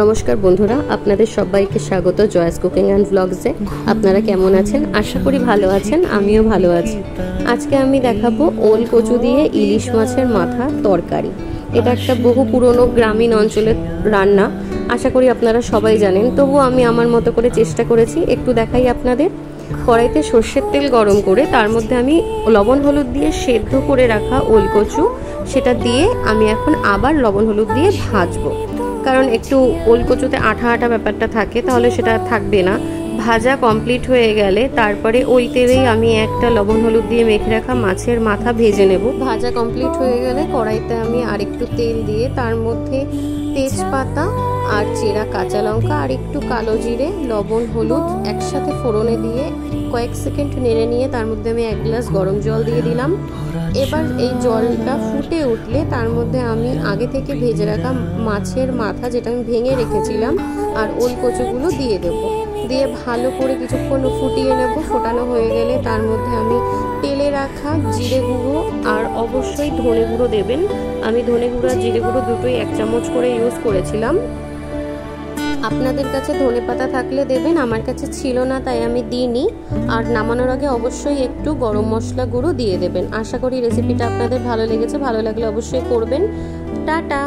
নমস্কার বন্ধুরা, আপনাদের সবাইকে স্বাগত জয়স কুকিং অ্যান্ড ব্লগসে। আপনারা কেমন আছেন? আশা করি ভালো আছেন, আমিও ভালো আছি। আজকে আমি দেখাবো ওল কচু দিয়ে ইলিশ মাছের মাথা তরকারি। এটা একটা বহু পুরনো গ্রামীণ অঞ্চলের রান্না, আশা করি আপনারা সবাই জানেন। তবুও আমি আমার মতো করে চেষ্টা করেছি, একটু দেখাই আপনাদের। কড়াইতে সর্ষের তেল গরম করে তার মধ্যে আমি লবণ হলুদ দিয়ে সেদ্ধ করে রাখা ওল কচু সেটা দিয়ে আমি এখন আবার লবণ হলুদ দিয়ে ভাজবো, কারণ একটু ওল কচুতে আঠা আঠা ব্যাপারটা থাকে, তাহলে সেটা থাকবে না। ভাজা কমপ্লিট হয়ে গেলে তারপরে ওই তেলেই আমি একটা লবণ হলুদ দিয়ে মেখে রাখা মাছের মাথা ভেজে নেব। ভাজা কমপ্লিট হয়ে গেলে কড়াইতে আমি আরেকটু তেল দিয়ে তার মধ্যে তেজপাতা আর চেরা কাঁচা লঙ্কা আর একটু কালো জিরে, লবণ হলুদ একসাথে ফোড়নে দিয়ে কয়েক সেকেন্ড নেড়ে নিয়ে তার মধ্যে আমি 1 গ্লাস গরম জল দিয়ে দিলাম। এবার এই জলটা ফুটে উঠলে তার মধ্যে আমি আগে থেকে ভেজে রাখা মাছের মাথা, যেটা আমি ভেঙে রেখেছিলাম, আর ওল কচুগুলো দিয়ে দেবো। দিয়ে ভালো করে কিছুক্ষণ ফুটিয়ে নেব। ফোটানো হয়ে গেলে তার মধ্যে আমি তেলে রাখা জিরে গুঁড়ো আর অবশ্যই ধনে গুঁড়ো দেবেন। আমি ধনে গুঁড়ো আর জিরে গুঁড়ো দুটোই 1 চামচ করে ইউজ করেছিলাম। আপনাদের কাছে ধনে পাতা থাকলে দেবেন, আমার কাছে ছিল না তাই আমি দিইনি। আর নামানোর আগে অবশ্যই একটু গরম মশলা গুঁড়ো দিয়ে দেবেন। আশা করি রেসিপিটা আপনাদের ভালো লেগেছে, ভালো লাগলে অবশ্যই করবেন। টাটা।